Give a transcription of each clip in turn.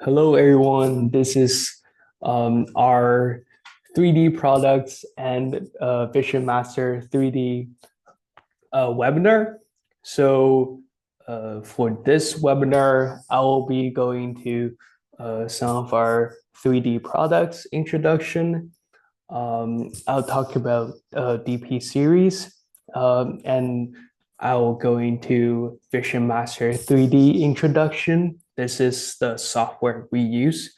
Hello, everyone. This is our 3D products and Vision Master 3D webinar. So for this webinar, I will be going to some of our 3D products introduction. I'll talk about DP series and I'll go into Vision Master 3D introduction. This is the software we use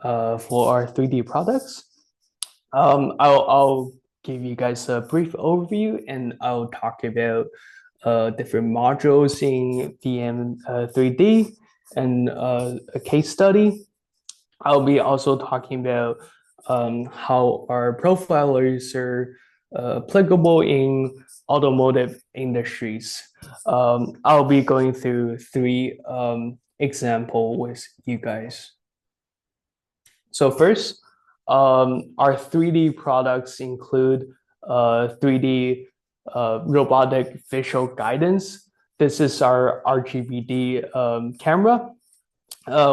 for our 3D products. I'll give you guys a brief overview and I'll talk about different modules in VM 3D and a case study. I'll be also talking about how our profilers are applicable in automotive industries. I'll be going through three examples with you guys. So first, our 3D products include 3D robotic visual guidance. This is our RGBD camera,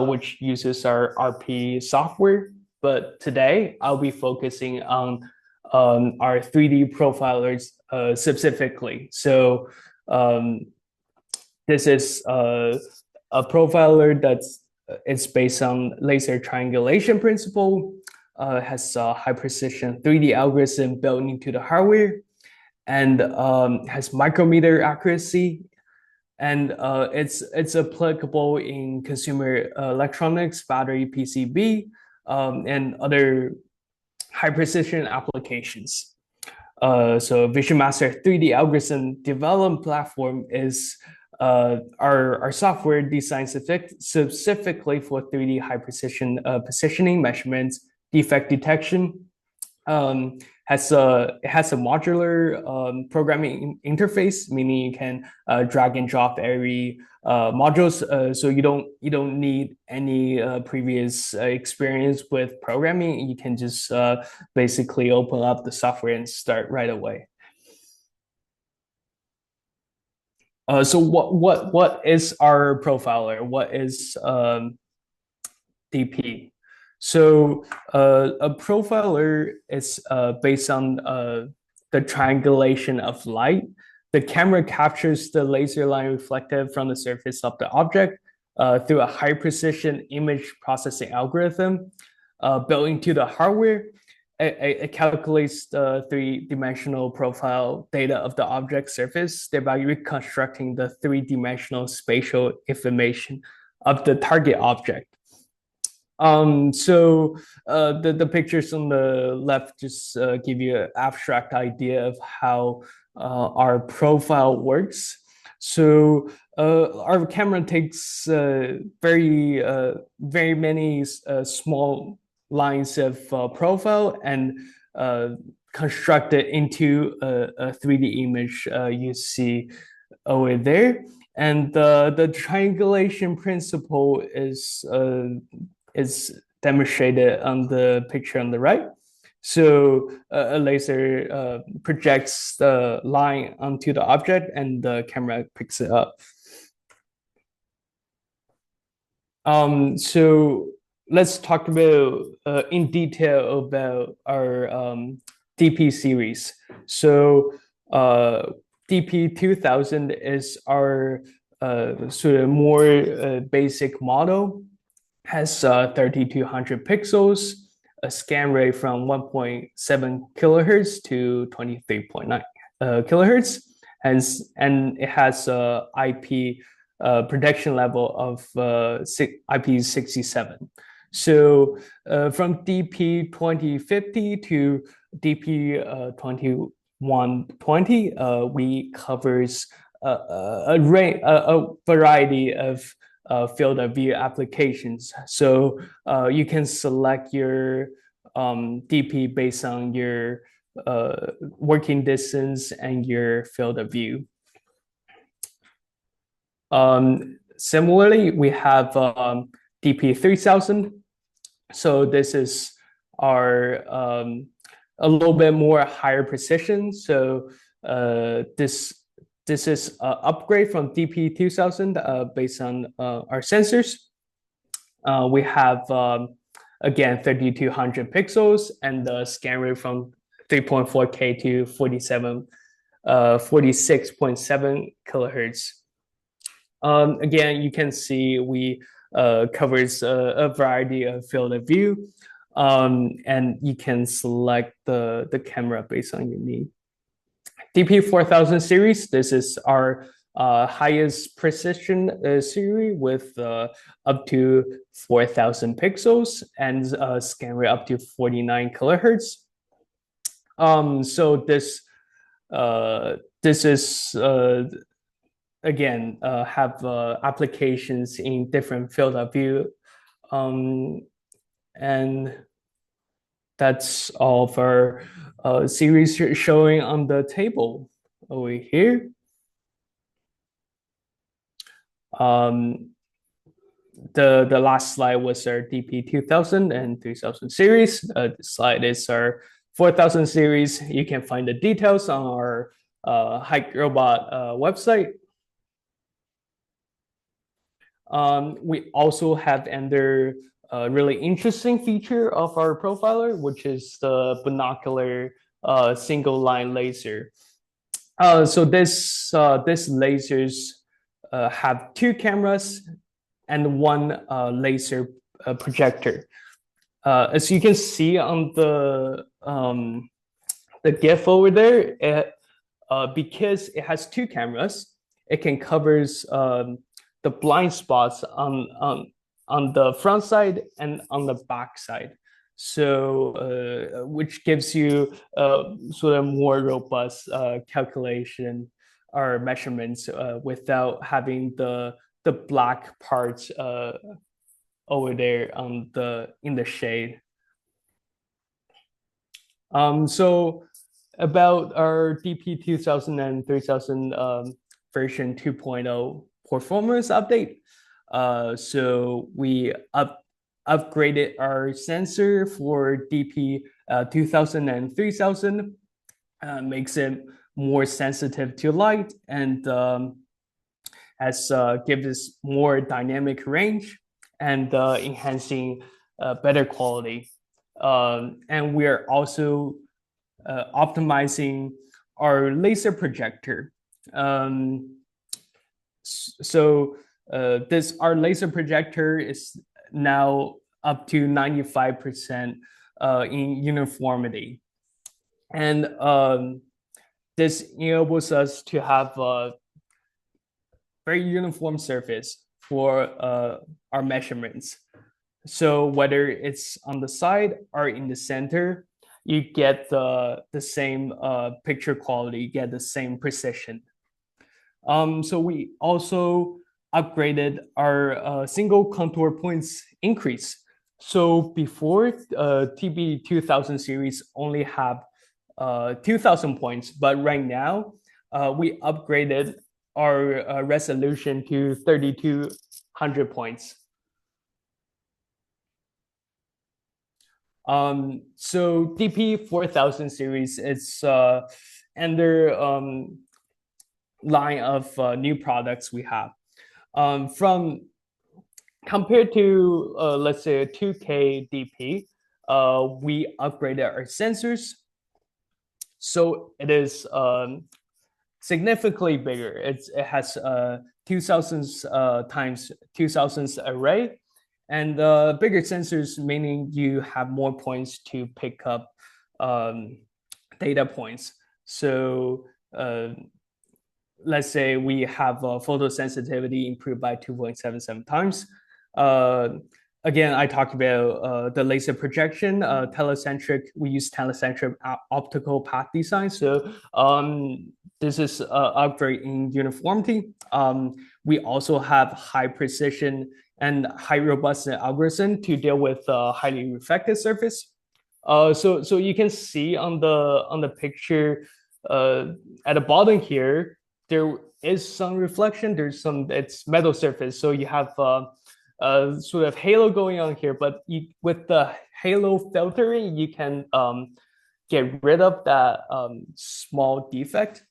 which uses our RP software. But today, I'll be focusing on our 3D profilers specifically. So this is a profiler it's based on laser triangulation principle, has a high precision 3D algorithm built into the hardware, and has micrometer accuracy. And it's applicable in consumer electronics, battery PCB, and other high precision applications. So Vision Master 3D algorithm development platform is our software designed specifically for 3D high precision positioning measurements, defect detection. It has a modular programming interface, meaning you can drag and drop every modules, so you don't need any previous experience with programming. You can just basically open up the software and start right away. So what is our profiler? What is DP? So a profiler is based on the triangulation of light. The camera captures the laser line reflected from the surface of the object through a high precision image processing algorithm built into the hardware. It calculates the three-dimensional profile data of the object surface, thereby reconstructing the three-dimensional spatial information of the target object. So the pictures on the left just give you an abstract idea of how our profile works. So our camera takes very many small lines of profile and construct it into a 3D image you see over there. And the triangulation principle is demonstrated on the picture on the right. So a laser projects the line onto the object and the camera picks it up. So let's talk about in detail about our DP series. So DP 2000 is our sort of more basic model. Has 3200 pixels, a scan rate from 1.7 kilohertz to 23.9 kilohertz, and it has a IP protection level of IP67. So from DP 2050 to DP 2120, we covers a variety of field of view applications. So you can select your DP based on your working distance and your field of view. Similarly, we have DP 3000. So this is our a little bit more higher precision. So this is an upgrade from DP 2000 based on our sensors. We have again 3200 pixels and the scan rate from 3.4K to 46.7 kilohertz. Again, you can see we covers a variety of field of view, and you can select the camera based on your need. DP4000 series, this is our highest precision series with up to 4,000 pixels and scan rate up to 49 kilohertz. So this is again have applications in different field of view, and that's all of our series showing on the table over here. The last slide was our DP2000 and 3000 series. The slide is our 4000 series. You can find the details on our Hikrobot website. We also have another really interesting feature of our profiler, which is the binocular single line laser. So this lasers have two cameras and one laser projector. As you can see on the GIF over there, because it has two cameras, it can covers the blind spots on the front side and on the back side. So which gives you sort of more robust calculation or measurements without having the black parts over there on in the shade. So about our DP2000 and 3000 version 2.0 performance update. So we upgraded our sensor for DP 2000 and 3000, makes it more sensitive to light and gives us more dynamic range and enhancing better quality. And we are also optimizing our laser projector. So our laser projector is now up to 95% in uniformity. And this enables us to have a very uniform surface for our measurements. So whether it's on the side or in the center, you get the same picture quality, you get the same precision. So we also upgraded our single contour points increase. So before TB2000 series only have 2,000 points, but right now we upgraded our resolution to 3,200 points. So DP4000 series, it's under line of new products we have. From compared to let's say a 2K DP, we upgraded our sensors, so it is significantly bigger. It has 2,000 times 2,000 array, and bigger sensors, meaning you have more points to pick up data points. So let's say we have photosensitivity improved by 2.77 times. Again, I talked about the laser projection, telecentric. We use telecentric optical path design. So this is upgrade in uniformity. We also have high precision and high robustness algorithm to deal with highly reflective surface. So you can see on the picture at the bottom here, there is some reflection. It's metal surface, so you have sort of halo going on here. But with the halo filtering, you can get rid of that small defect.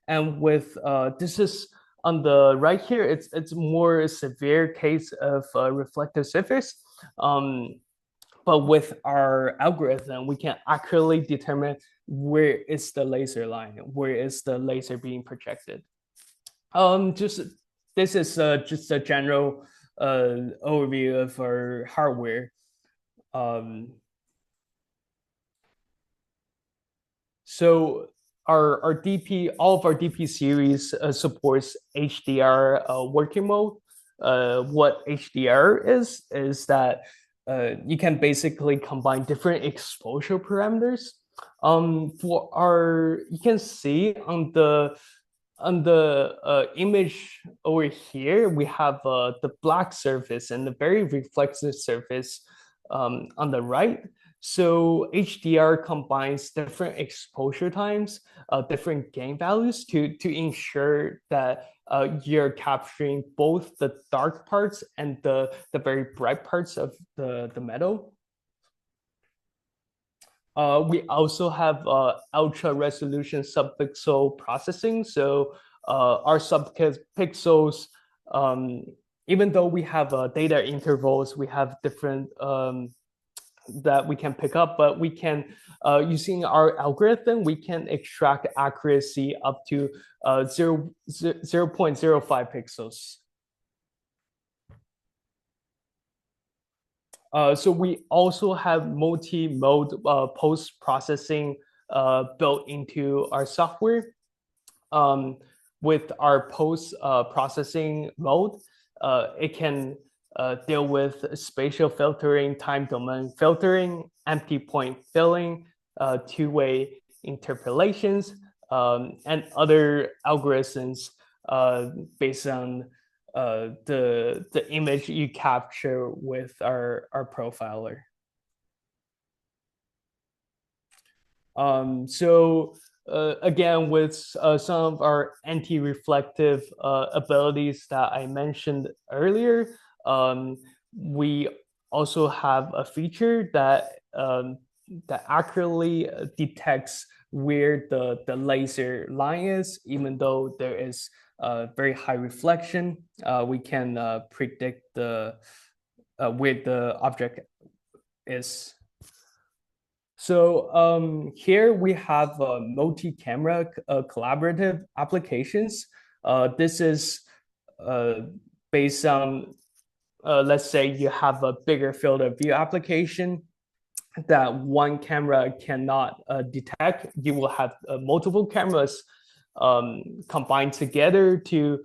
And with this is on the right here, it's more severe case of reflective surface. But with our algorithm, we can accurately determine where is the laser line, where is the laser being projected. Just this is just a general overview of our hardware. Um, so our DP, all of our DP series supports HDR working mode. What HDR is that you can basically combine different exposure parameters. For our, you can see on the image over here, we have the black surface and the very reflective surface on the right. So HDR combines different exposure times, different gain values to ensure that you're capturing both the dark parts and the very bright parts of the metal. We also have ultra resolution subpixel processing. So our subpixels, even though we have data intervals, we have different that we can pick up, but we can, using our algorithm, we can extract accuracy up to 0.05 pixels. So we also have multi-mode post-processing built into our software. With our post-processing mode, it can deal with spatial filtering, time domain filtering, empty point filling, two-way interpolations, and other algorithms based on the image you capture with our profiler. So again, with some of our anti-reflective abilities that I mentioned earlier, we also have a feature that that accurately detects where the laser line is, even though there is very high reflection. We can predict the where the object is. So here we have multi-camera collaborative applications. This is based on, let's say you have a bigger field of view application that one camera cannot detect. You will have multiple cameras combined together to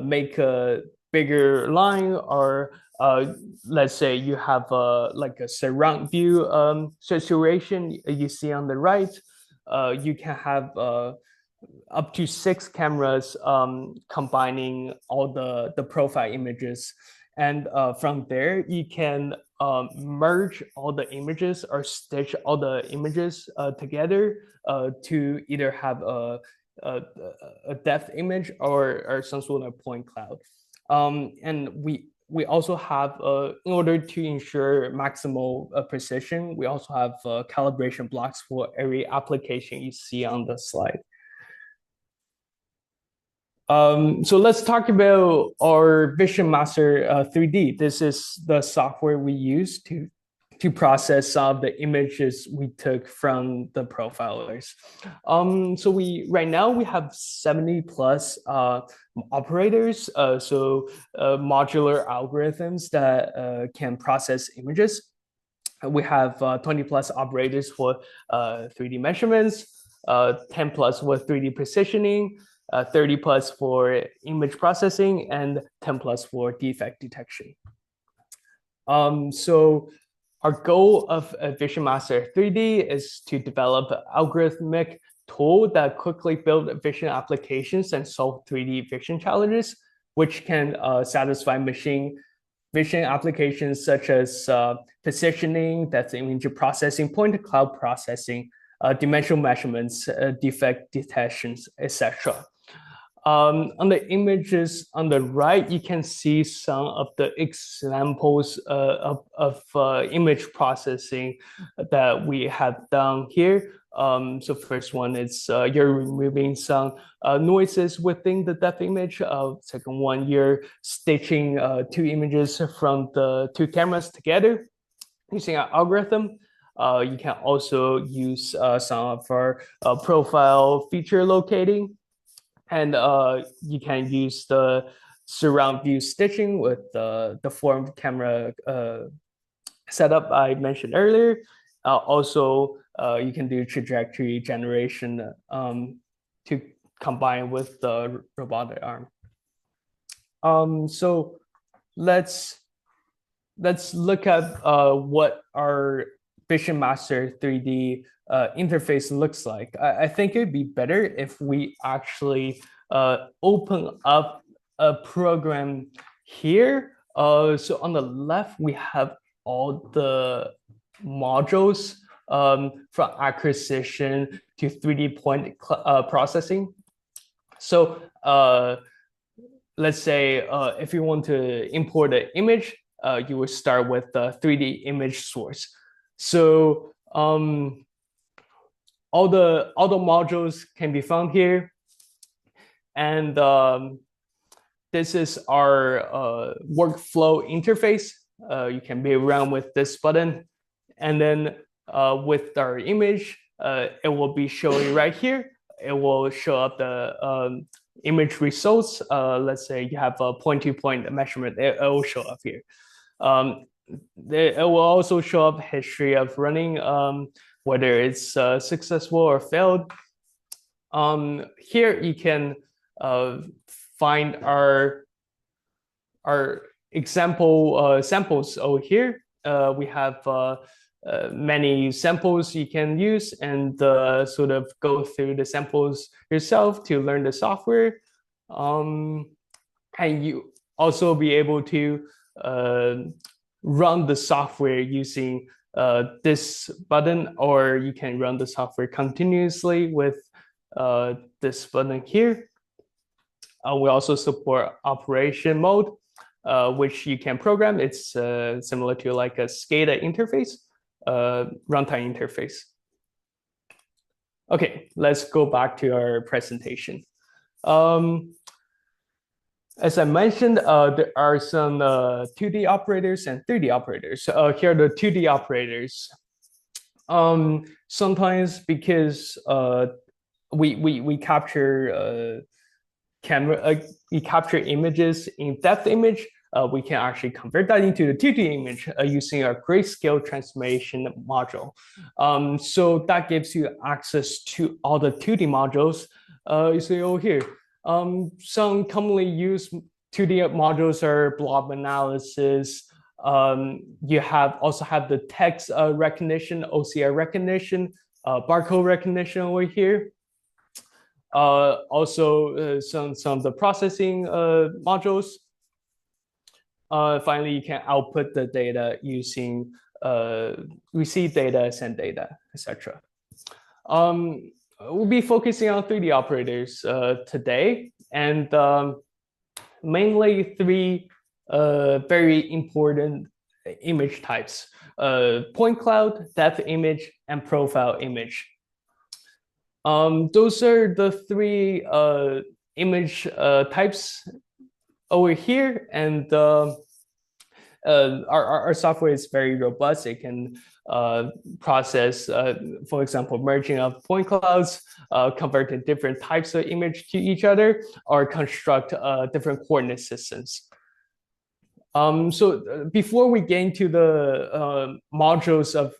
make a bigger line, or let's say you have like a surround view situation you see on the right. You can have up to 6 cameras combining all the profile images. And from there, you can merge all the images or stitch all the images together to either have a depth image or some sort of point cloud. And we also have, in order to ensure maximal precision, we also have calibration blocks for every application you see on the slide. So let's talk about our Vision Master 3D. This is the software we use to process some of the images we took from the profilers. So right now we have 70 plus operators, modular algorithms that can process images. We have 20 plus operators for 3D measurements, 10 plus for 3D positioning, 30 plus for image processing, and 10 plus for defect detection. So our goal of Vision Master 3D is to develop an algorithmic tool that quickly build vision applications and solve 3D vision challenges, which can satisfy machine vision applications such as positioning, that's image processing, point cloud processing, dimensional measurements, defect detections, etc. On the images on the right, you can see some of the examples of image processing that we have done here. So first one is you're removing some noises within the depth image. Second one, you're stitching two images from the two cameras together using an algorithm. You can also use some of our profile feature locating, and you can use the surround view stitching with the form camera setup I mentioned earlier. Also, you can do trajectory generation to combine with the robotic arm. So let's look at what our Vision Master 3D interface looks like. I think it'd be better if we actually open up a program here. So on the left, we have all the modules from acquisition to 3D point processing. So let's say if you want to import an image, you would start with the 3D image source. So all the modules can be found here, and this is our workflow interface. You can be around with this button, and then with our image, it will be showing right here. It will show up the image results. Let's say you have a point-to-point measurement, it will show up here. It will also show up history of running, whether it's successful or failed. Here you can find our example samples over here. We have many samples you can use and sort of go through the samples yourself to learn the software. And you also be able to run the software using this button, or you can run the software continuously with this button here. We also support operation mode, which you can program. It's similar to like a SCADA interface, runtime interface. Okay, let's go back to our presentation. As I mentioned, there are some 2D operators and 3D operators. Here are the 2D operators. Sometimes because we capture we capture images in depth image, we can actually convert that into the 2D image using a grayscale transformation module. So that gives you access to all the 2D modules. You see over here. Some commonly used 2D modules are blob analysis. You also have the text recognition, OCR recognition, barcode recognition over here. Also, some of the processing modules. Finally, you can output the data using receive data, send data, etc. We'll be focusing on 3D operators today, and mainly three very important image types: point cloud, depth image, and profile image. Those are the three image types over here, and our software is very robust. It can process, for example, merging of point clouds, converting different types of image to each other, or construct different coordinate systems. So before we get into the modules of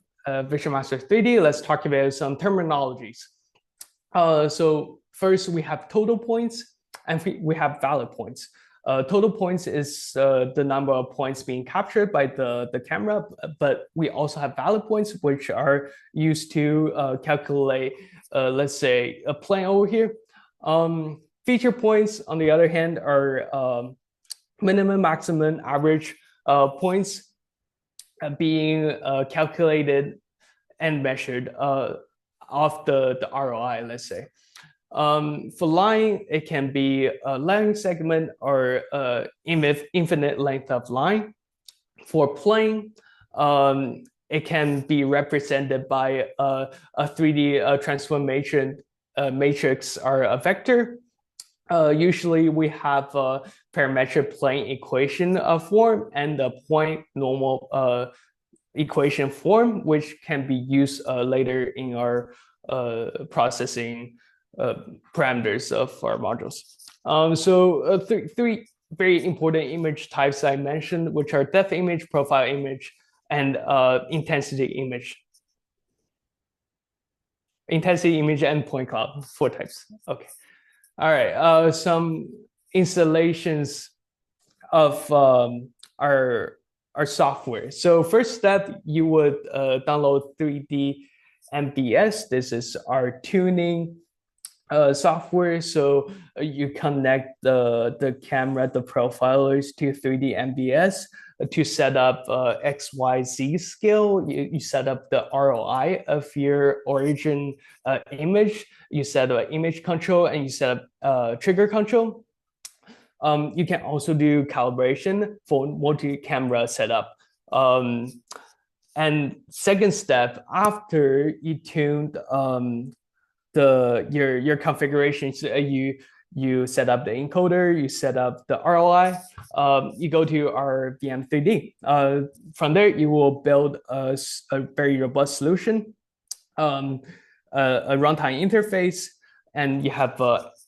Vision Master 3D, let's talk about some terminologies. So first, we have total points, and we have valid points. Total points is the number of points being captured by the camera, but we also have valid points, which are used to calculate, let's say, a plane over here. Feature points, on the other hand, are minimum, maximum, average points being calculated and measured off the ROI, let's say. For line, it can be a line segment or infinite length of line. For plane, it can be represented by a 3D transformation matrix or a vector. Usually we have a parametric plane equation form and a point normal equation form, which can be used later in our processing parameters of our modules. So three very important image types I mentioned, which are depth image, profile image, and intensity image. Intensity image and point cloud, 4 types. Okay. All right. Some installations of our software. So first step, you would download 3D MBS. This is our tuning software. So you connect the camera, the profilers to 3D MBS to set up XYZ scale. You set up the ROI of your origin image. You set up image control and you set up trigger control. You can also do calibration for multi-camera setup. And second step, after you tuned your configurations, you set up the encoder, you set up the ROI, you go to our VM3D. From there, you will build a very robust solution, a runtime interface, and you have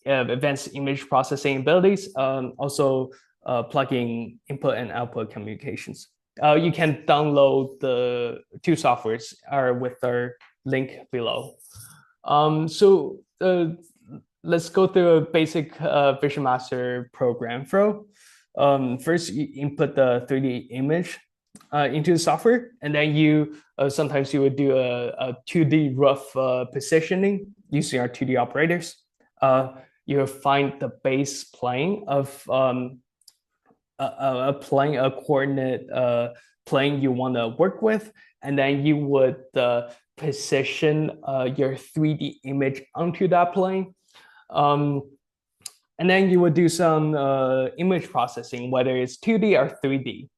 advanced image processing abilities, also plugging input and output communications. You can download the 2 softwares with our link below. So let's go through a basic Vision Master program flow. First, you input the 3D image into the software, and then you sometimes you would do a 2D rough positioning using our 2D operators. You will find the base plane of a coordinate plane you want to work with, and then you would position your 3D image onto that plane. And then you would do some image processing, whether it's 2D or 3D.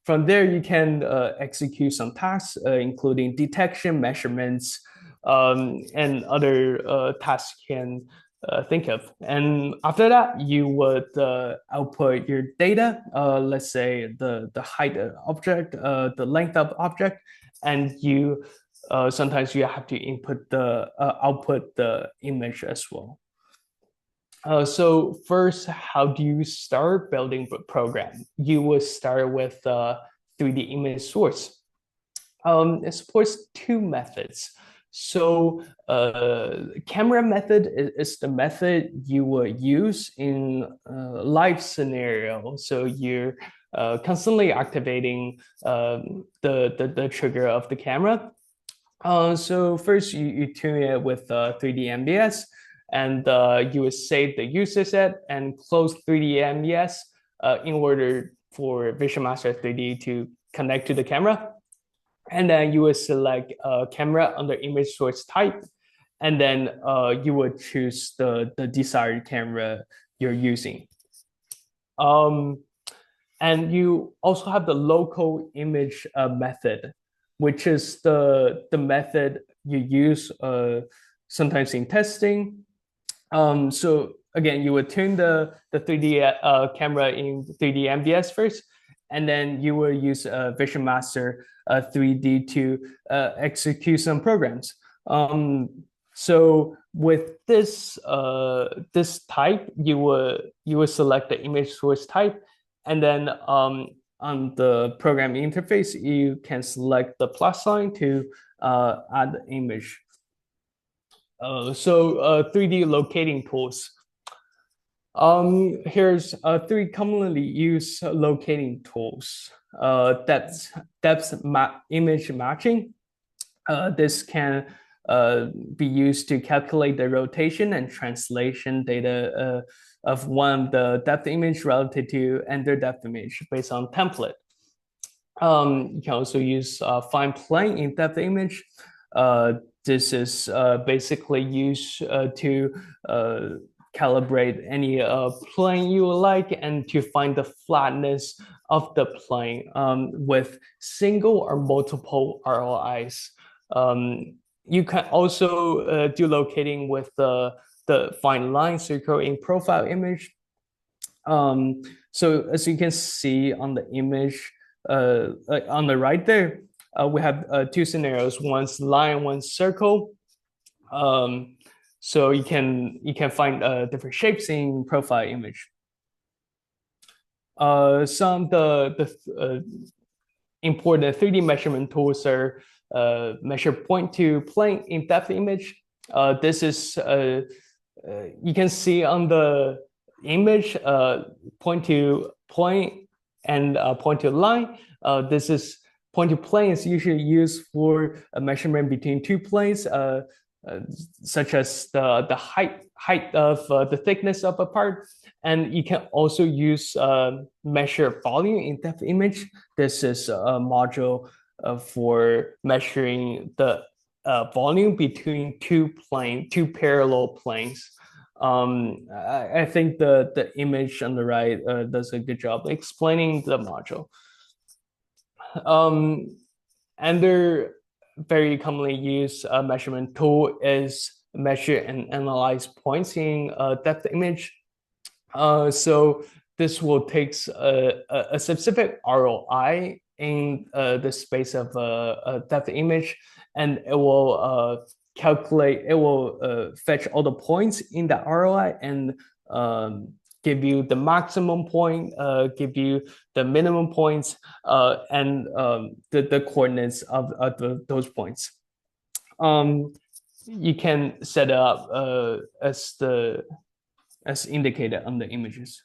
From there, you can execute some tasks, including detection, measurements, and other tasks you can think of. And after that, you would output your data, let's say the height of object, the length of object, and you sometimes you have to output the image as well. So first, how do you start building the program? You will start with 3D image source. It supports 2 methods. So camera method is the method you will use in live scenario. So you're constantly activating the trigger of the camera. So first you tune it with 3D MBS, and you will save the user set and close 3D MBS in order for Vision Master 3D to connect to the camera. And then you will select camera under image source type, and then you would choose the desired camera you're using. And you also have the local image method, which is the method you use sometimes in testing. So again, you would tune the 3D camera in 3D MBS first, and then you will use Vision Master 3D to execute some programs. So with this type, you will select the image source type, and then on the program interface, you can select the plus sign to add the image. So 3D locating tools. Here's 3 commonly used locating tools. Depth image matching. This can be used to calculate the rotation and translation data of one of the depth image relative to another depth image based on template. You can also use fine plane in depth image. this is basically used to calibrate any plane you like and to find the flatness of the plane with single or multiple ROIs. You can also do locating with the fine line circle in profile image. So as you can see on the image, like on the right there, we have two scenarios: one's line, one's circle. So you can find different shapes in profile image. Some of the important 3D measurement tools are measure point to plane in depth image. This is you can see on the image point to point and point to line. This is point to plane is usually used for a measurement between two planes, such as the height of the thickness of a part. And you can also use measure volume in depth image. This is a module for measuring the volume between two parallel planes. I think the image on the right does a good job explaining the module. Another very commonly used measurement tool is measure and analyze points in depth image. So this will take a specific ROI in the space of a depth image, and it will calculate, it will fetch all the points in the ROI and give you the maximum point, give you the minimum points, and the coordinates of those points. You can set it up as indicated on the images.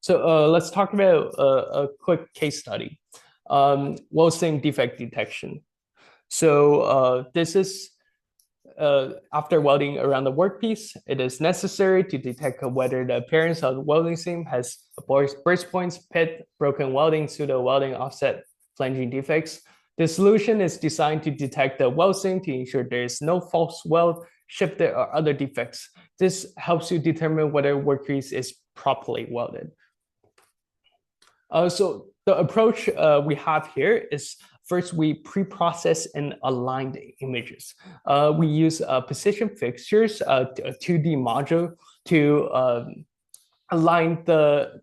So let's talk about a quick case study. Welding defect detection. So this is after welding around the workpiece, it is necessary to detect whether the appearance of the welding seam has burst points, pit, broken welding, pseudo welding, offset, flanging defects. The solution is designed to detect the weld seam to ensure there is no false weld, shifted, or other defects. This helps you determine whether workpiece is properly welded. So the approach we have here is first we pre-process and align the images. We use position fixtures, a 2D module to align the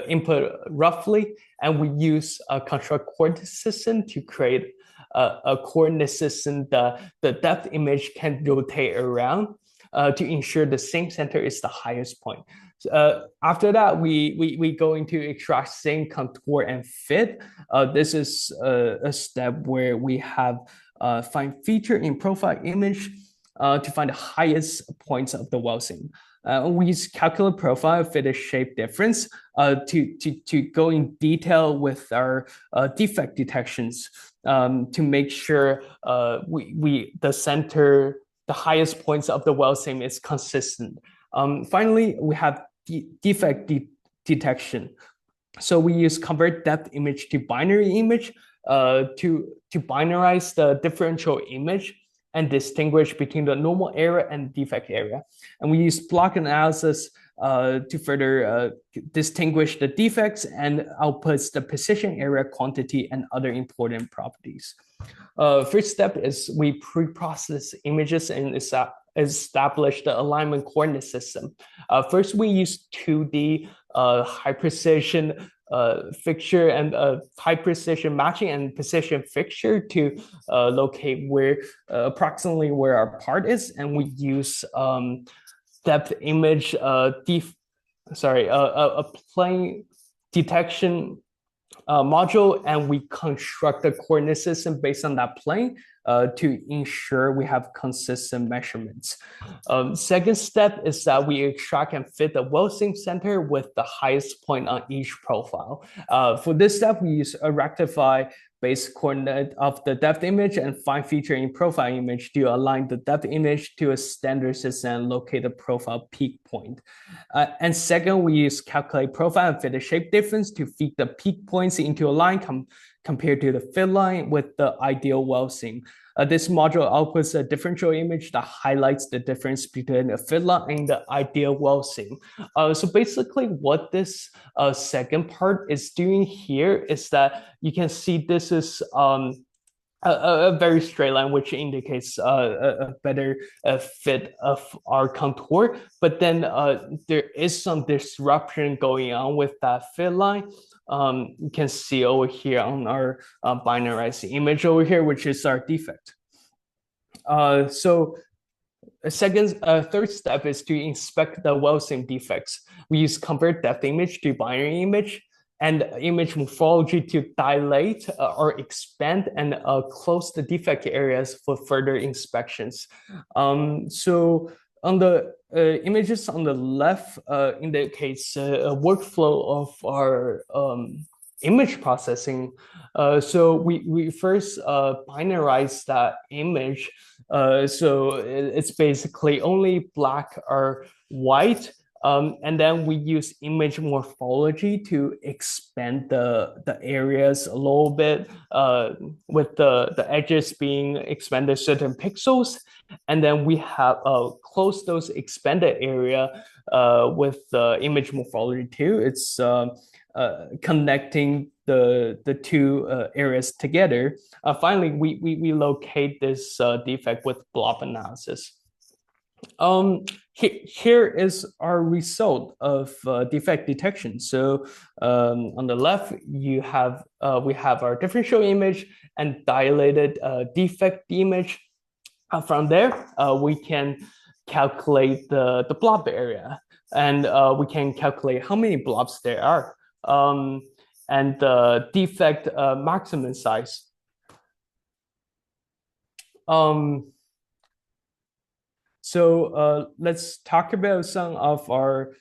input roughly, and we use a construct coordinate system to create a coordinate system that the depth image can rotate around to ensure the same center is the highest point. After that, we go into extract same contour and fit. This is a step where we have find feature in profile image to find the highest points of the weld seam. We use calculate profile fit shape difference to go in detail with our defect detections to make sure the center, the highest points of the weld seam is consistent. Finally, we have defect detection. So we use convert depth image to binary image to binarize the differential image and distinguish between the normal area and defect area. And we use block analysis to further distinguish the defects and outputs the precision area quantity and other important properties. First step is we pre-process images and establish the alignment coordinate system. First, we use 2D high precision fixture and high precision matching and precision fixture to locate where approximately where our part is, and we use depth image a plane detection module, and we construct a coordinate system based on that plane to ensure we have consistent measurements. Second step is that we extract and fit the weld seam center with the highest point on each profile. For this step, we use a rectify base coordinate of the depth image and find feature in profile image to align the depth image to a standard system and locate the profile peak point. And second, we use calculate profile and fit the shape difference to feed the peak points into a line compared to the fit line with the ideal weld seam. This module outputs a differential image that highlights the difference between the fit line and the ideal weld seam. So basically what this second part is doing here is that you can see this is a very straight line, which indicates a better fit of our contour. But then there is some disruption going on with that fit line. You can see over here on our binarized image over here, which is our defect. So third step is to inspect the weld seam defects. We use convert depth image to binary image and image morphology to dilate or expand and close the defect areas for further inspections. So on the images on the left indicates a workflow of our image processing. So we first binarize that image. So it's basically only black or white. And then we use image morphology to expand the areas a little bit with the edges being expanded certain pixels. And then we have close those expanded area with the image morphology too. It's connecting the two areas together. Finally, we locate this defect with blob analysis. Here is our result of defect detection. So on the left, we have our differential image and dilated defect image. From there, we can calculate the blob area, and we can calculate how many blobs there are, and the defect maximum size. So let's talk about some of our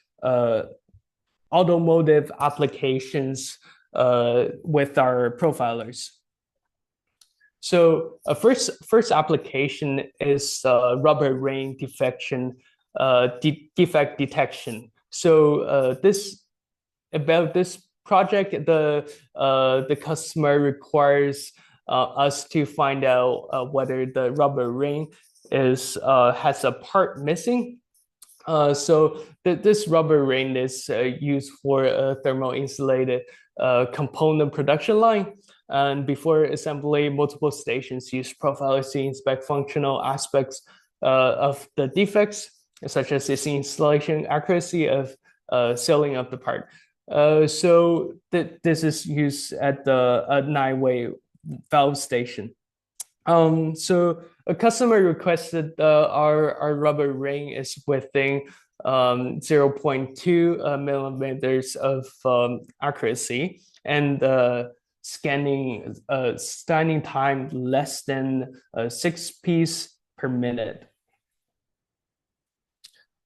automotive applications with our profilers. So first application is rubber ring defection, defect detection. So about this project, the customer requires us to find out whether the rubber ring has a part missing. So this rubber ring is used for a thermal insulated component production line. And before assembly, multiple stations use profilers to inspect functional aspects of the defects, such as its installation accuracy of sealing of the part. So this is used at the 9-way valve station. So a customer requested our rubber ring is within 0.2 millimeters of accuracy, and scanning time less than 6 pieces per minute.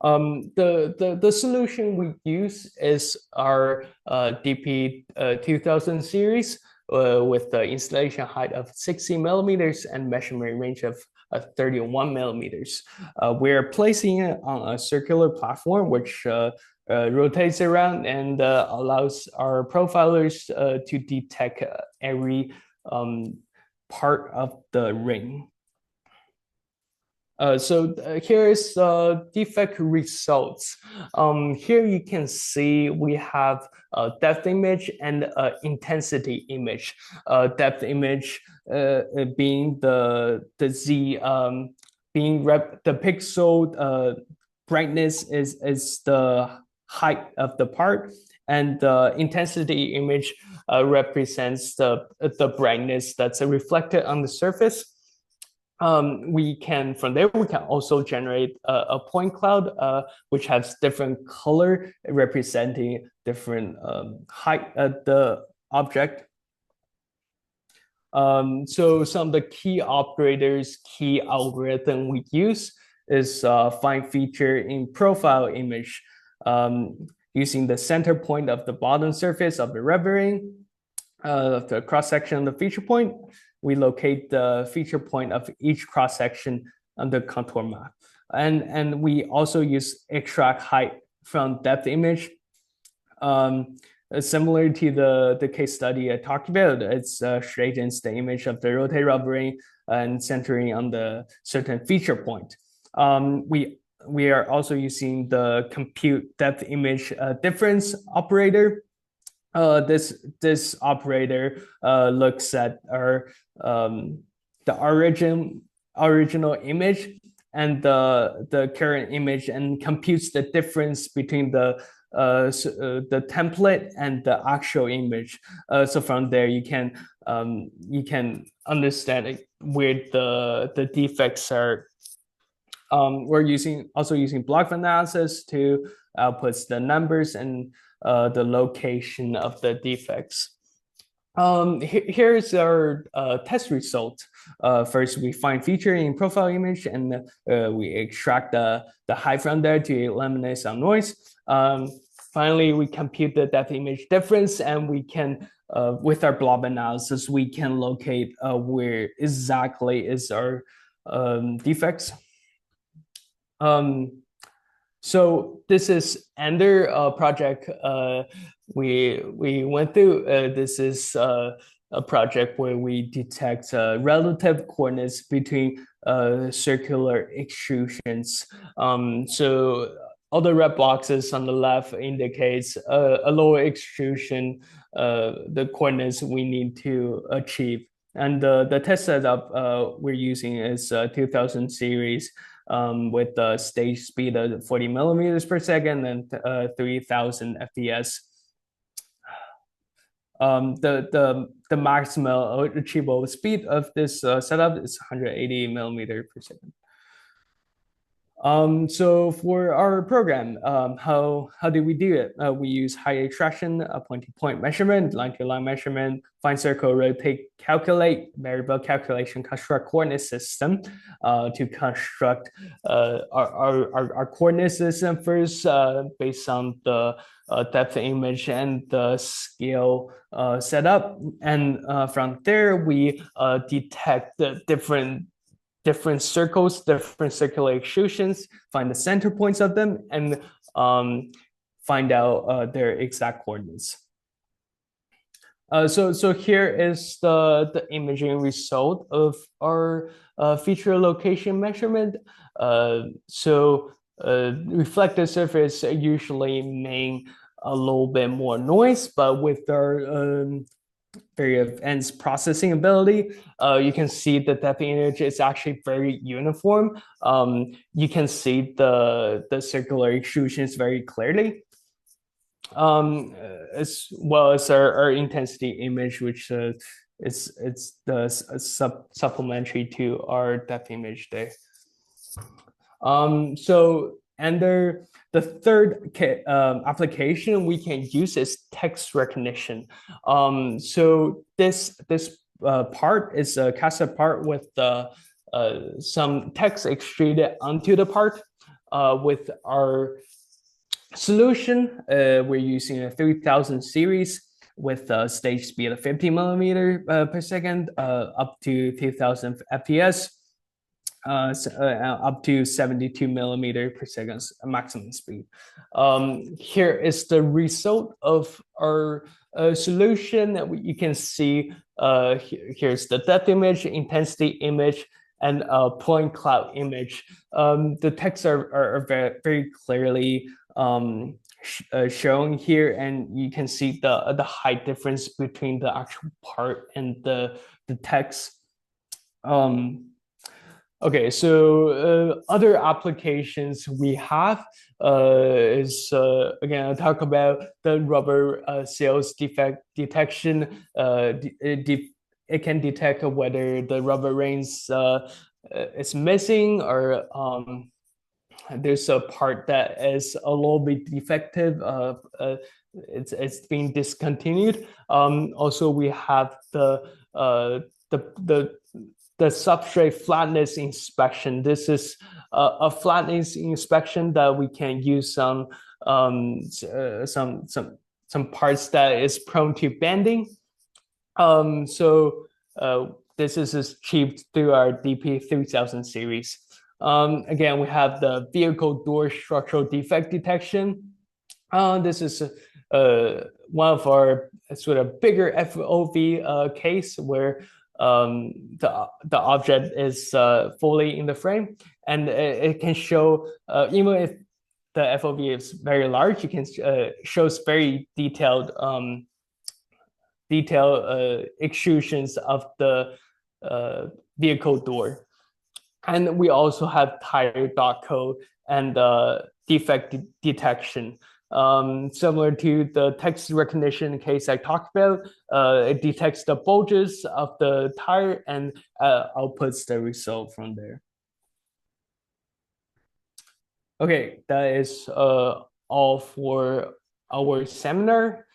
The solution we use is our DP 2000 series with the installation height of 60 millimeters and measurement range of 31 millimeters. We're placing it on a circular platform which rotates around and allows our profilers to detect every part of the ring. So here is defect results. Here you can see we have a depth image and intensity image. Depth image being the Z, being the pixel brightness is the height of the part, and the intensity image represents the brightness that's reflected on the surface. From there we can also generate a point cloud which has different color representing different height of the object. So some of the key operators, key algorithm we use is find feature in profile image, using the center point of the bottom surface of the rubber ring, the cross section of the feature point. We locate the feature point of each cross section on the contour map, and we also use extract height from depth image. similar to the case study I talked about. It's straightens the image of the rotate rubber ring and centering on the certain feature point. We are also using the compute depth image difference operator. This operator looks at our the original image and the current image and computes the difference between the template and the actual image. So from there you can understand where the defects are. We're also using block analysis to output the numbers and the location of the defects. Here's our test result. First, we find feature in profile image, and we extract the height from there to eliminate some noise. Finally, we compute the depth image difference, and we can, with our blob analysis, we can locate where exactly is our defects. So this is Ender project we went through. This is a project where we detect relative coordinates between circular extrusions. So all the red boxes on the left indicates a lower extrusion, the coordinates we need to achieve. And the test setup we're using is 2000 series. With the stage speed of 40 millimeters per second and 3000 FPS. The maximal achievable speed of this setup is 180 millimeters per second. So for our program, how do we do it? We use high extraction, point-to-point measurement, line-to-line measurement, find circle, rotate, calculate, variable calculation, construct coordinate system to construct our coordinate system first based on the depth image and the scale setup. And from there, we detect the different circles, different circular extrusions, find the center points of them, and find out their exact coordinates. So here is the imaging result of our feature location measurement. Reflected surface usually make a little bit more noise, but with our very advanced processing ability, you can see that depth image is actually very uniform. You can see the circular extrusions very clearly, as well as our intensity image, which it's the supplementary to our depth image there. So under the third application we can use is text recognition. So this part is a cassette part with some text extruded onto the part. With our solution, we're using a 3000 series with a stage speed of 50 millimeters per second, up to 2000 FPS. Up to 72 millimeters per second maximum speed. Here is the result of our solution. You can see here's the depth image, intensity image, and point cloud image. The texts are very clearly shown here, and you can see the height difference between the actual part and the text. Okay, so other applications we have is, again, I'll talk about the rubber seals defect detection. It can detect whether the rubber rings is missing or there's a part that is a little bit defective. It's being discontinued. Also, we have the substrate flatness inspection. This is a flatness inspection that we can use some parts that is prone to bending. This is achieved through our DP3000 series. Again, we have the vehicle door structural defect detection. This is one of our sort of bigger FOV case where the object is fully in the frame, and it can show even if the FOV is very large, you can shows very detailed extrusions of the vehicle door. And we also have tire dot code and defect detection. Similar to the text recognition case I talked about, it detects the bulges of the tire and outputs the result from there. Okay, that is all for our seminar.